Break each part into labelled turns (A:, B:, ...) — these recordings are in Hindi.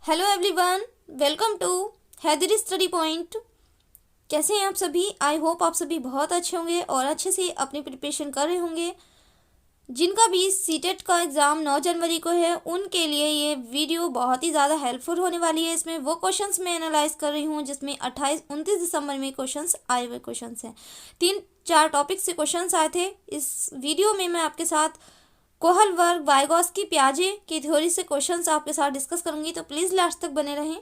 A: Hello everyone, welcome to Haidari study point. कैसे हैं आप सभी? आई होप आप सभी बहुत अच्छे होंगे और अच्छे से अपनी प्रिपरेशन कर रहे होंगे। जिनका भी सीटेट का एग्ज़ाम 9 जनवरी को है उनके लिए ये वीडियो बहुत ही ज़्यादा हेल्पफुल होने वाली है। इसमें वो क्वेश्चंस मैं एनालाइज कर रही हूँ जिसमें 28-29 दिसंबर में क्वेश्चंस आए हुए क्वेश्चंस हैं। 3-4 टॉपिक से क्वेश्चंस आए थे। इस वीडियो में मैं आपके साथ कोहल वर्ग, वाइगॉस्की, पियाजे की थ्योरी से क्वेश्चंस आपके साथ डिस्कस करूंगी, तो प्लीज़ लास्ट तक बने रहें।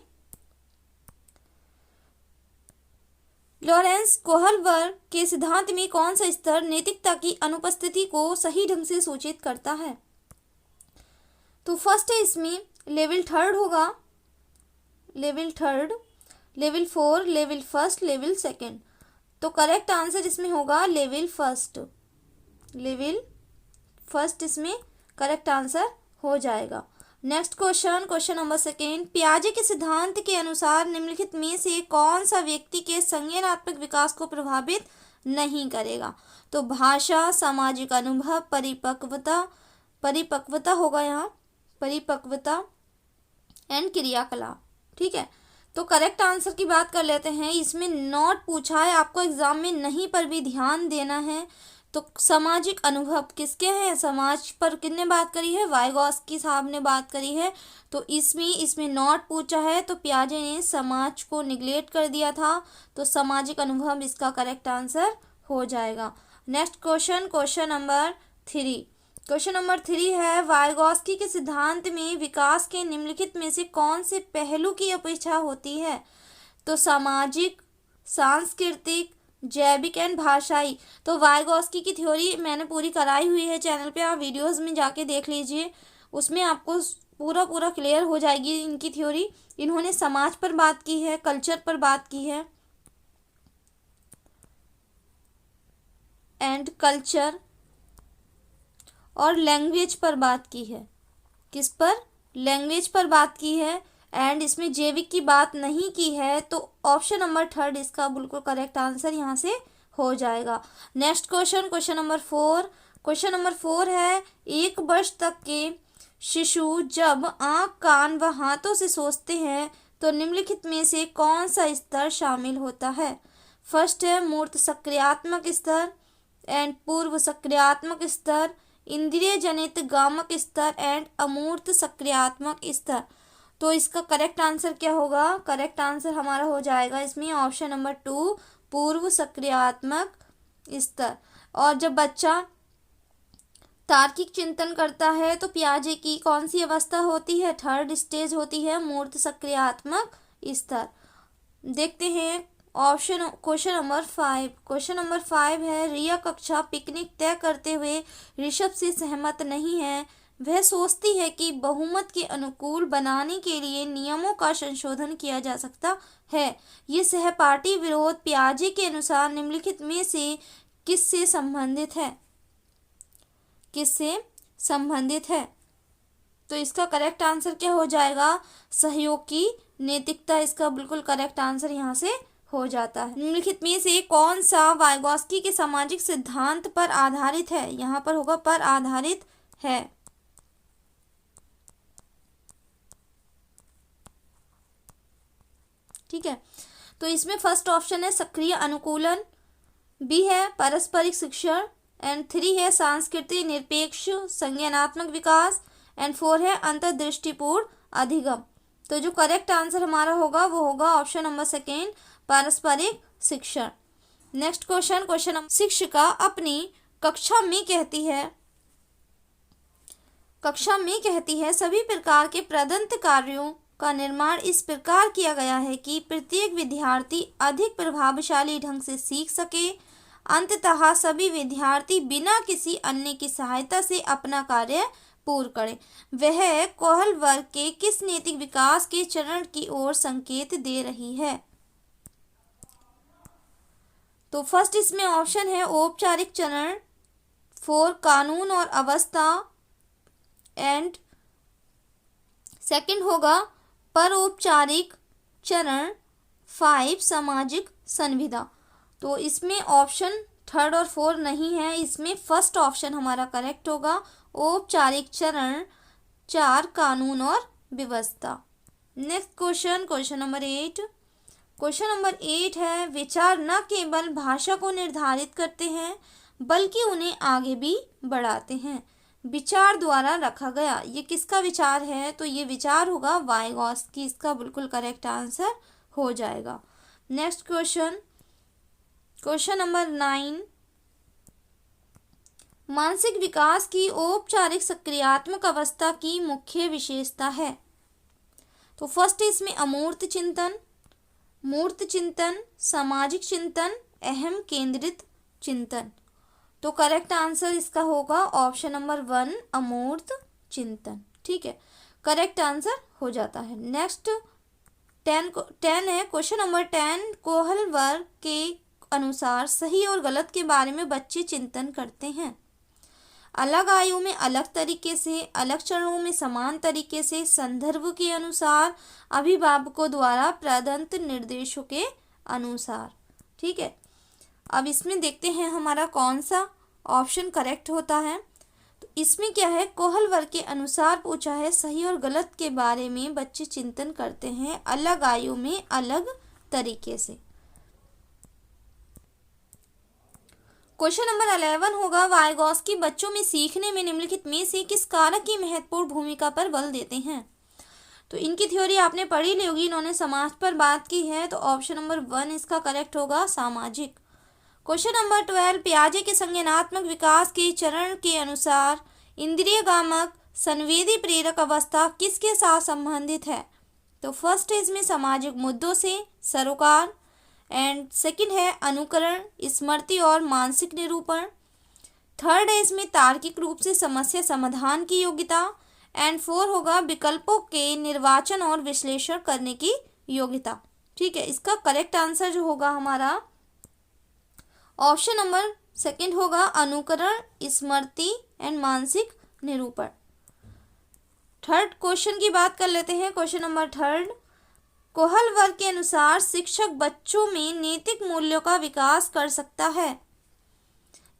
A: लॉरेंस कोहल वर्ग के सिद्धांत में कौन सा स्तर नैतिकता की अनुपस्थिति को सही ढंग से सूचित करता है? तो फर्स्ट है इसमें लेवल थर्ड होगा, level third, level 4, level first, level second. तो करेक्ट आंसर इसमें होगा लेवल फर्स्ट। लेवल फर्स्ट इसमें करेक्ट आंसर हो जाएगा। Next question, question number second, पियाजे के सिद्धांत के अनुसार निम्नलिखित में से कौन सा व्यक्ति के संज्ञानात्मक विकास को प्रभावित नहीं करेगा? तो भाषा, सामाजिक अनुभव, परिपक्वता, परिपक्वता होगा यहाँ, परिपक्वता एंड क्रियाकलाप। ठीक है, तो करेक्ट आंसर की बात कर लेते हैं। इसमें नॉट पूछा है, आपको एग्जाम में नहीं पर भी ध्यान देना है। तो सामाजिक अनुभव किसके हैं? समाज पर किसने बात करी है? वाइगॉस्की साहब ने बात करी है। तो इसमें नॉट पूछा है तो पियाजे ने समाज को निगलेक्ट कर दिया था, तो सामाजिक अनुभव इसका करेक्ट आंसर हो जाएगा। Next question, question number 3। Question number 3 है, वाइगॉस्की के सिद्धांत में विकास के निम्नलिखित में से कौन से पहलू की अपेक्षा होती है? तो सामाजिक, सांस्कृतिक, जैविक एंड भाषाई। तो वाइगॉस्की की थ्योरी मैंने पूरी कराई हुई है चैनल पे, आप वीडियोस में जाके देख लीजिए, उसमें आपको पूरा क्लियर हो जाएगी इनकी थ्योरी। इन्होंने समाज पर बात की है, कल्चर पर बात की है, एंड कल्चर और लैंग्वेज पर बात की है। किस पर? लैंग्वेज पर बात की है, एंड इसमें जैविक की बात नहीं की है। तो ऑप्शन नंबर 3 इसका बिल्कुल करेक्ट आंसर यहाँ से हो जाएगा। Next question, question number 4। Question number 4 है, 1 वर्ष तक के शिशु जब आँख, कान व हाथों से सोचते हैं तो निम्नलिखित में से कौन सा स्तर शामिल होता है? फर्स्ट है मूर्त सक्रियात्मक स्तर एंड पूर्व सक्रियात्मक स्तर, इंद्रिय जनित गामक स्तर एंड अमूर्त सक्रियात्मक स्तर। तो इसका करेक्ट आंसर क्या होगा? करेक्ट आंसर हमारा हो जाएगा इसमें ऑप्शन नंबर 2, पूर्व सक्रियात्मक स्तर। और जब बच्चा तार्किक चिंतन करता है तो पियाजे की कौन सी अवस्था होती है? 3rd स्टेज होती है, मूर्त सक्रियात्मक स्तर। देखते हैं option, question number 5। Question number 5 है, रिया कक्षा पिकनिक तय करते हुए ऋषभ से सहमत नहीं है। वह सोचती है कि बहुमत के अनुकूल बनाने के लिए नियमों का संशोधन किया जा सकता है। ये सहपाठी विरोध पियाजे के अनुसार निम्नलिखित में से किससे संबंधित है? किससे संबंधित है? तो इसका करेक्ट आंसर क्या हो जाएगा? सहयोग की नैतिकता इसका बिल्कुल करेक्ट आंसर यहाँ से हो जाता है। निम्नलिखित में से कौन सा वाइगॉस्की के सामाजिक सिद्धांत पर आधारित है? यहाँ पर होगा पर आधारित है। ठीक है, तो इसमें फर्स्ट ऑप्शन है सक्रिय अनुकूलन, बी है पारस्परिक शिक्षण, एंड 3 है सांस्कृतिक निरपेक्ष संज्ञानात्मक विकास, एंड 4 है अंतर्दृष्टिपूर्ण अधिगम। तो जो करेक्ट आंसर हमारा होगा वो होगा ऑप्शन नंबर 2, पारस्परिक शिक्षण। नेक्स्ट क्वेश्चन, क्वेश्चन नंबर, शिक्षिका अपनी कक्षा में कहती है सभी प्रकार के प्रदत्त कार्यों का निर्माण इस प्रकार किया गया है कि प्रत्येक विद्यार्थी अधिक प्रभावशाली ढंग से सीख सके। अंततः सभी विद्यार्थी बिना किसी अन्य की सहायता से अपना कार्य पूर्ण करें। वह कोहल वर्ग के किस नैतिक विकास के चरण की ओर संकेत दे रही है? तो फर्स्ट इसमें ऑप्शन है औपचारिक चरण, 4 कानून और अवस्था, एंड सेकंड होगा परोपचारिक चरण, 5 सामाजिक संविदा। तो इसमें ऑप्शन 3rd और 4 नहीं है, इसमें फर्स्ट ऑप्शन हमारा करेक्ट होगा, औपचारिक चरण, 4 कानून और व्यवस्था। Next question, question number 8। Question number 8 है, विचार न केवल भाषा को निर्धारित करते हैं बल्कि उन्हें आगे भी बढ़ाते हैं। विचार द्वारा रखा गया, ये किसका विचार है? तो ये विचार होगा वाइगॉस्की, इसका बिल्कुल करेक्ट आंसर हो जाएगा। Next question, question number 9। मानसिक विकास की औपचारिक सक्रियात्मक अवस्था की मुख्य विशेषता है। तो फर्स्ट इसमें अमूर्त चिंतन, मूर्त चिंतन, सामाजिक चिंतन, अहम केंद्रित चिंतन। तो करेक्ट आंसर इसका होगा ऑप्शन नंबर 1 अमूर्त चिंतन। ठीक है, करेक्ट आंसर हो जाता है। नेक्स्ट 10 है, क्वेश्चन नंबर 10। कोहल वर्ग के अनुसार सही और गलत के बारे में बच्चे चिंतन करते हैं। अलग आयु में अलग तरीके से, अलग चरणों में समान तरीके से, संदर्भ के अनुसार, अभिभावकों द्वारा प्रदत्त निर्देशों के अनुसार। ठीक है, अब इसमें देखते हैं हमारा कौन सा ऑप्शन करेक्ट होता है। तो इसमें क्या है, कोहल वर्ग के अनुसार पूछा है, सही और गलत के बारे में बच्चे चिंतन करते हैं अलग आयु में अलग तरीके से। क्वेश्चन नंबर 11 होगा, वाइगॉस्की बच्चों में सीखने में निम्नलिखित में से किस कारक की महत्वपूर्ण भूमिका पर बल देते हैं। तो इनकी थ्योरी आपने पढ़ी ली होगी, इन्होंने समाज पर बात की है, तो ऑप्शन नंबर 1 इसका करेक्ट होगा सामाजिक। क्वेश्चन नंबर 12, पियाजे के संज्ञानात्मक विकास के चरण के अनुसार इंद्रियगामक संवेदी प्रेरक अवस्था किसके साथ संबंधित है। तो फर्स्ट है इसमें सामाजिक मुद्दों से सरोकार, एंड सेकंड है अनुकरण, स्मृति और मानसिक निरूपण। थर्ड है इसमें तार्किक रूप से समस्या समाधान की योग्यता, एंड 4 होगा विकल्पों के निर्वाचन और विश्लेषण करने की योग्यता। ठीक है, इसका करेक्ट आंसर जो होगा हमारा ऑप्शन नंबर 2 होगा अनुकरण, स्मृति एंड मानसिक निरूपण। थर्ड क्वेश्चन की बात कर लेते हैं। क्वेश्चन नंबर 3, कोहल वर्ग के अनुसार शिक्षक बच्चों में नैतिक मूल्यों का विकास कर सकता है।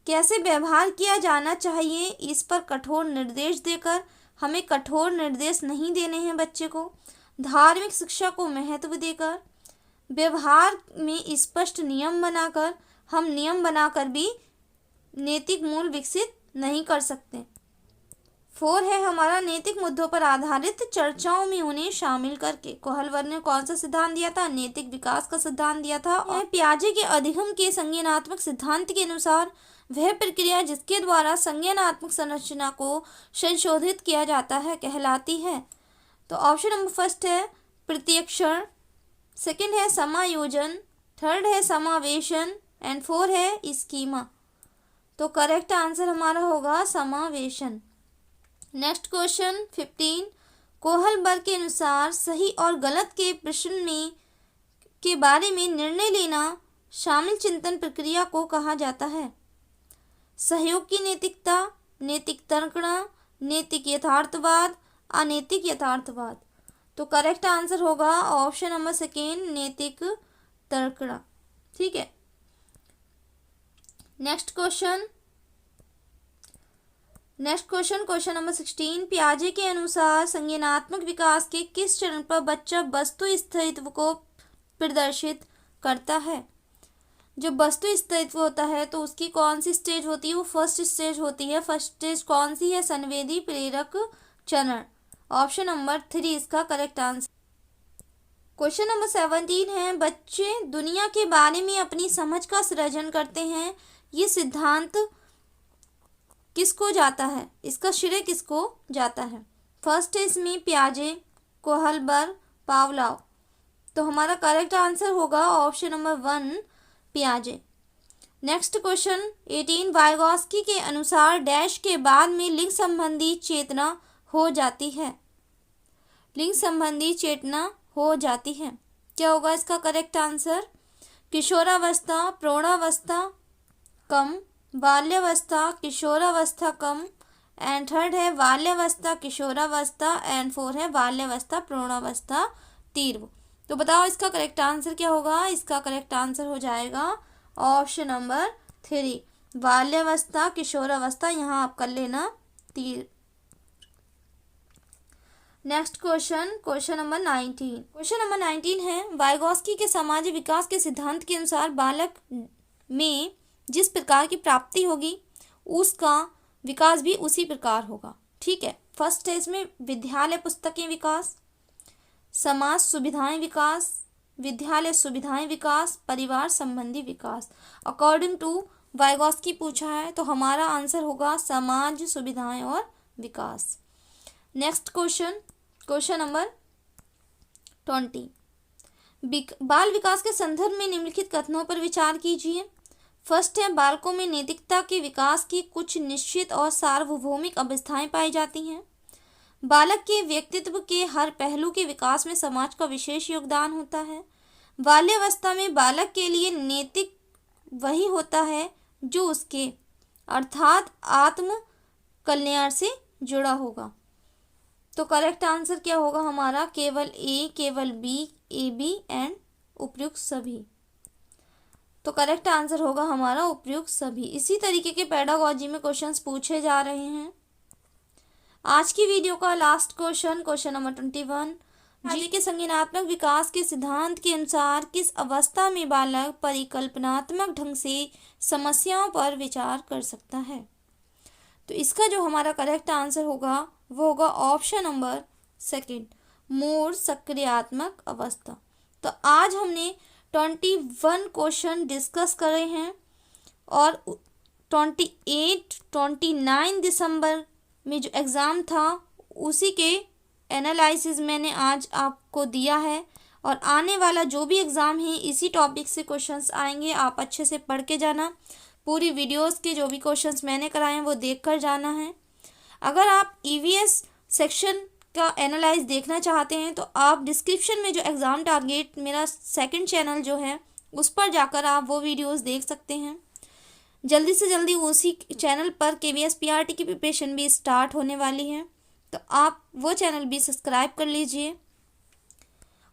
A: कैसे व्यवहार किया जाना चाहिए, इस पर कठोर निर्देश देकर, हमें कठोर निर्देश नहीं देने हैं बच्चे को। धार्मिक शिक्षा को महत्व देकर, व्यवहार में स्पष्ट नियम बनाकर, हम नियम बनाकर भी नैतिक मूल्य विकसित नहीं कर सकते। 4 है हमारा नैतिक मुद्दों पर आधारित चर्चाओं में उन्हें शामिल करके। कोहल वर्ग ने कौन सा सिद्धांत दिया था, नैतिक विकास का सिद्धांत दिया था। और पियाजे के अधिगम के संज्ञानात्मक सिद्धांत के अनुसार वह प्रक्रिया जिसके द्वारा संज्ञानात्मक संरचना को संशोधित किया जाता है कहलाती है। तो ऑप्शन नंबर 1 है प्रत्यक्षण, सेकंड है समायोजन, थर्ड है समावेशन, एंड 4 है स्कीमा। तो करेक्ट आंसर हमारा होगा समावेशन। नेक्स्ट क्वेश्चन 15, कोहल वर्ग के अनुसार सही और गलत के प्रश्न में के बारे में निर्णय लेना शामिल चिंतन प्रक्रिया को कहा जाता है। सहयोग की नैतिकता, नैतिक तर्कणा, नैतिक यथार्थवाद, अनैतिक यथार्थवाद। तो करेक्ट आंसर होगा ऑप्शन नंबर 2 नैतिक तर्कणा। ठीक है, नेक्स्ट क्वेश्चन, क्वेश्चन नंबर 16, पियाजे के अनुसार संज्ञानात्मक विकास के किस चरण पर बच्चा वस्तु स्थायित्व को प्रदर्शित करता है। जब वस्तु स्थायित्व होता है तो उसकी कौन सी स्टेज होती है, वो फर्स्ट स्टेज होती है। फर्स्ट स्टेज कौन सी है, संवेदी प्रेरक चरण। ऑप्शन नंबर 3 इसका करेक्ट आंसर। क्वेश्चन नंबर 17 है, बच्चे दुनिया के बारे में अपनी समझ का सृजन करते हैं, ये सिद्धांत किसको जाता है, इसका श्रेय किसको जाता है। फर्स्ट है इसमें पियाजे, कोहल वर्ग, पावलोव। तो हमारा करेक्ट आंसर होगा option number 1 पियाजे। Next question 18, Vygotsky के अनुसार डैश के बाद में लिंग संबंधी चेतना हो जाती है। लिंग संबंधी चेतना हो जाती है, क्या होगा इसका करेक्ट आंसर। किशोरावस्था, प्रौढ़ावस्था कम, बाल्यावस्था, किशोरावस्था कम, एंड थर्ड है बाल्यावस्था, किशोरावस्था, एंड 4 है बाल्यावस्था, प्रौढ़ावस्था तीव्र। तो बताओ इसका करेक्ट आंसर क्या होगा। इसका करेक्ट आंसर हो जाएगा ऑप्शन नंबर 3 बाल्यावस्था, किशोरावस्था, यहाँ आप कर लेना तीव्र। Next question number 19। Question number 19 है, वाइगॉस्की के सामाजिक विकास के सिद्धांत के अनुसार बालक में जिस प्रकार की प्राप्ति होगी उसका विकास भी उसी प्रकार होगा। ठीक है, फर्स्ट स्टेज में विद्यालय पुस्तकें विकास, समाज सुविधाएं विकास, विद्यालय सुविधाएं विकास, परिवार संबंधी विकास। अकॉर्डिंग टू वाइगॉस्की पूछा है तो हमारा आंसर होगा समाज सुविधाएं और विकास। Next question number 20। बाल विकास के संदर्भ में निम्नलिखित कथनों पर विचार कीजिए। फर्स्ट है, बालकों में नैतिकता के विकास की कुछ निश्चित और सार्वभौमिक अवस्थाएं पाई जाती हैं। बालक के व्यक्तित्व के हर पहलू के विकास में समाज का विशेष योगदान होता है। बाल्यावस्था में बालक के लिए नैतिक वही होता है जो उसके अर्थात आत्म कल्याण से जुड़ा होगा। तो करेक्ट आंसर क्या होगा हमारा? केवल ए, केवल बी, ए बी एंड उपयुक्त सभी। तो करेक्ट आंसर होगा हमारा उपयुक्त सभी। इसी तरीके के पेडागोजी में क्वेश्चंस पूछे जा रहे हैं। आज की वीडियो का लास्ट क्वेश्चन नंबर 21। जी के संज्ञानात्मक विकास के सिद्धांत के अनुसार किस अवस्था में बालक परिकल्पनात्मक ढंग से समस्याओं पर विचार कर सकता है? तो इसका जो हमारा करेक्ट आंसर होगा वो होगा ऑप्शन नंबर सेकंड, मूल सक्रियात्मक अवस्था। तो आज हमने 21 क्वेश्चन डिस्कस करे हैं और 29 दिसंबर में जो एग्ज़ाम था उसी के एनालिसिस मैंने आज आपको दिया है। और आने वाला जो भी एग्ज़ाम है इसी टॉपिक से क्वेश्चंस आएंगे, आप अच्छे से पढ़ के जाना। पूरी वीडियोस के जो भी क्वेश्चंस मैंने कराए हैं वो देख कर जाना है। अगर आप ईवीएस सेक्शन का एनालाइज देखना चाहते हैं तो आप डिस्क्रिप्शन में जो एग्ज़ाम टारगेट मेरा सेकंड चैनल जो है उस पर जाकर आप वो वीडियोस देख सकते हैं। जल्दी से जल्दी उसी चैनल पर KVS PRT की प्रिपरेशन भी स्टार्ट होने वाली है, तो आप वो चैनल भी सब्सक्राइब कर लीजिए।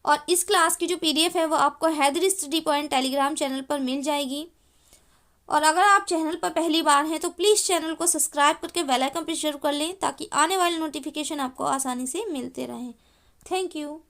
A: और इस क्लास की जो PDF है वो आपको Haidari study point Telegram channel पर मिल जाएगी। और अगर आप चैनल पर पहली बार हैं तो प्लीज़ चैनल को सब्सक्राइब करके बेल आइकन प्रेस जरूर कर लें ताकि आने वाले नोटिफिकेशन आपको आसानी से मिलते रहें। Thank you.